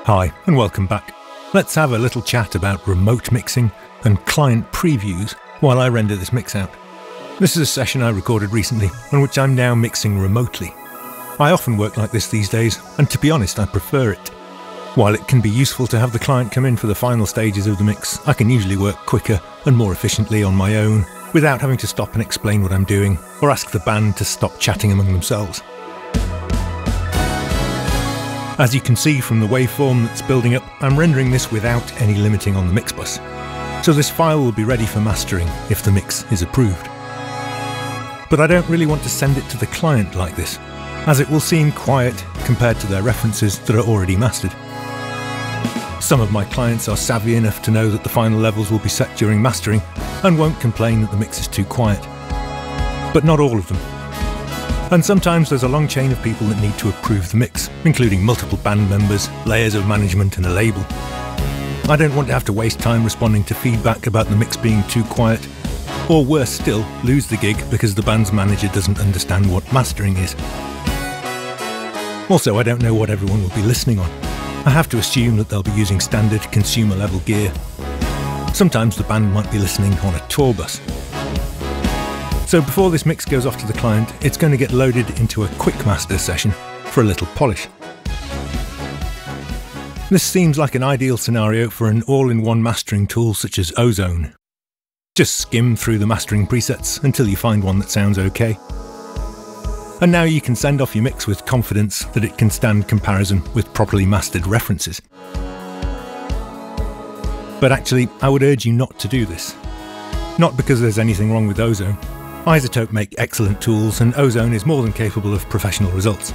Hi, and welcome back. Let's have a little chat about remote mixing and client previews while I render this mix out. This is a session I recorded recently, on which I'm now mixing remotely. I often work like this these days, and to be honest, I prefer it. While it can be useful to have the client come in for the final stages of the mix, I can usually work quicker and more efficiently on my own, without having to stop and explain what I'm doing, or ask the band to stop chatting among themselves. As you can see from the waveform that's building up, I'm rendering this without any limiting on the mix bus. So this file will be ready for mastering if the mix is approved. But I don't really want to send it to the client like this, as it will seem quiet compared to their references that are already mastered. Some of my clients are savvy enough to know that the final levels will be set during mastering and won't complain that the mix is too quiet. But not all of them. And sometimes there's a long chain of people that need to approve the mix, including multiple band members, layers of management and a label. I don't want to have to waste time responding to feedback about the mix being too quiet, or worse still, lose the gig because the band's manager doesn't understand what mastering is. Also, I don't know what everyone will be listening on. I have to assume that they'll be using standard consumer level gear. Sometimes the band might be listening on a tour bus. So before this mix goes off to the client, it's going to get loaded into a quick master session for a little polish. This seems like an ideal scenario for an all-in-one mastering tool such as Ozone. Just skim through the mastering presets until you find one that sounds okay. And now you can send off your mix with confidence that it can stand comparison with properly mastered references. But actually, I would urge you not to do this. Not because there's anything wrong with Ozone. iZotope make excellent tools, and Ozone is more than capable of professional results.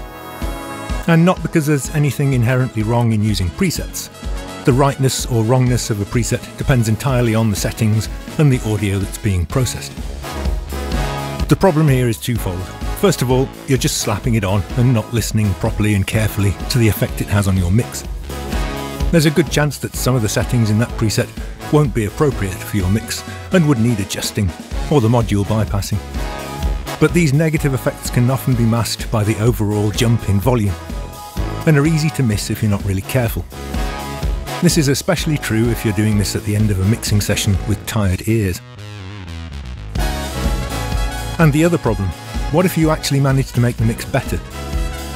And not because there's anything inherently wrong in using presets. The rightness or wrongness of a preset depends entirely on the settings and the audio that's being processed. The problem here is twofold. First of all, you're just slapping it on and not listening properly and carefully to the effect it has on your mix. There's a good chance that some of the settings in that preset won't be appropriate for your mix and would need adjusting, or the module bypassing. But these negative effects can often be masked by the overall jump in volume, and are easy to miss if you're not really careful. This is especially true if you're doing this at the end of a mixing session with tired ears. And the other problem, what if you actually manage to make the mix better?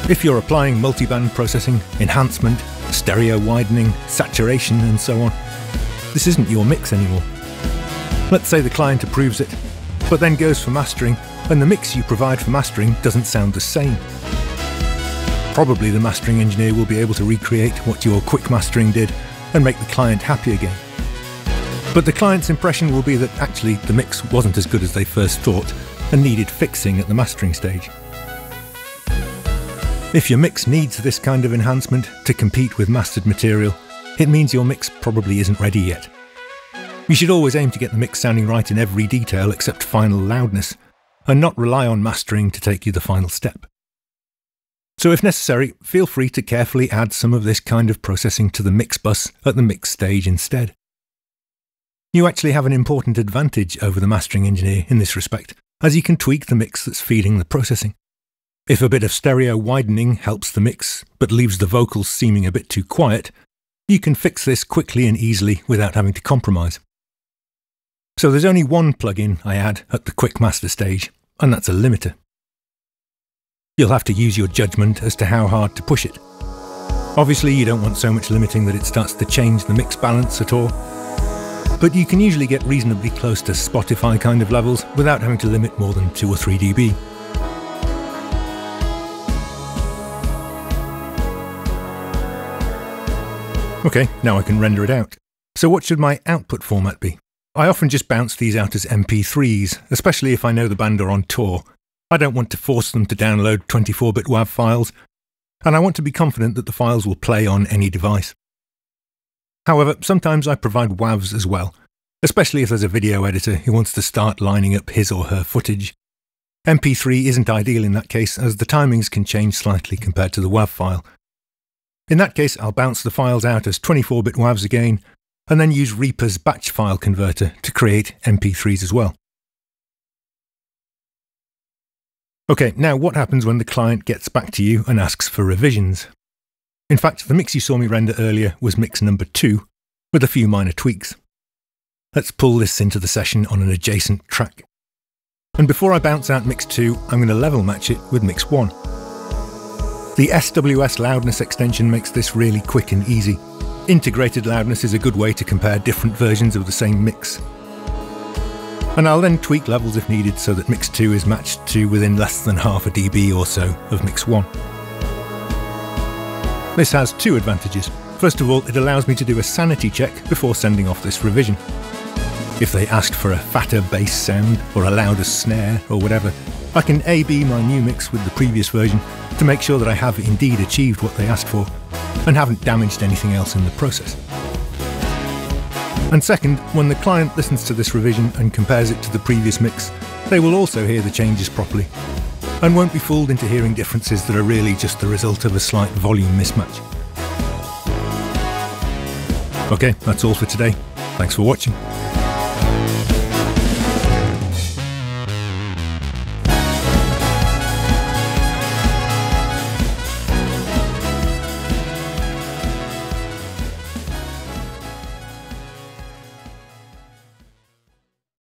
If you're applying multiband processing, enhancement, stereo widening, saturation and so on, this isn't your mix anymore. Let's say the client approves it, but then goes for mastering, and the mix you provide for mastering doesn't sound the same. Probably the mastering engineer will be able to recreate what your quick mastering did and make the client happy again. But the client's impression will be that actually the mix wasn't as good as they first thought and needed fixing at the mastering stage. If your mix needs this kind of enhancement to compete with mastered material, it means your mix probably isn't ready yet. You should always aim to get the mix sounding right in every detail except final loudness, and not rely on mastering to take you the final step. So if necessary, feel free to carefully add some of this kind of processing to the mix bus at the mix stage instead. You actually have an important advantage over the mastering engineer in this respect, as you can tweak the mix that's feeding the processing. If a bit of stereo widening helps the mix, but leaves the vocals seeming a bit too quiet, you can fix this quickly and easily without having to compromise. So there's only one plugin I add at the quick master stage, and that's a limiter. You'll have to use your judgment as to how hard to push it. Obviously you don't want so much limiting that it starts to change the mix balance at all, but you can usually get reasonably close to Spotify kind of levels without having to limit more than 2 or 3 dB. Okay, now I can render it out. So what should my output format be? I often just bounce these out as MP3s, especially if I know the band are on tour. I don't want to force them to download 24-bit WAV files, and I want to be confident that the files will play on any device. However, sometimes I provide WAVs as well, especially if there's a video editor who wants to start lining up his or her footage. MP3 isn't ideal in that case, as the timings can change slightly compared to the WAV file. In that case, I'll bounce the files out as 24-bit WAVs again, and then use Reaper's batch file converter to create MP3s as well. Okay, now what happens when the client gets back to you and asks for revisions? In fact, the mix you saw me render earlier was mix number 2, with a few minor tweaks. Let's pull this into the session on an adjacent track. And before I bounce out mix 2, I'm going to level match it with mix 1. The Sws Loudness Extension makes this really quick and easy. Integrated loudness is a good way to compare different versions of the same mix. And I'll then tweak levels if needed so that mix 2 is matched to within less than half a dB or so of mix 1. This has 2 advantages. First of all, it allows me to do a sanity check before sending off this revision. If they asked for a fatter bass sound or a louder snare or whatever, I can A/B my new mix with the previous version to make sure that I have indeed achieved what they asked for and haven't damaged anything else in the process. And second, when the client listens to this revision and compares it to the previous mix, they will also hear the changes properly and won't be fooled into hearing differences that are really just the result of a slight volume mismatch. Okay, that's all for today. Thanks for watching.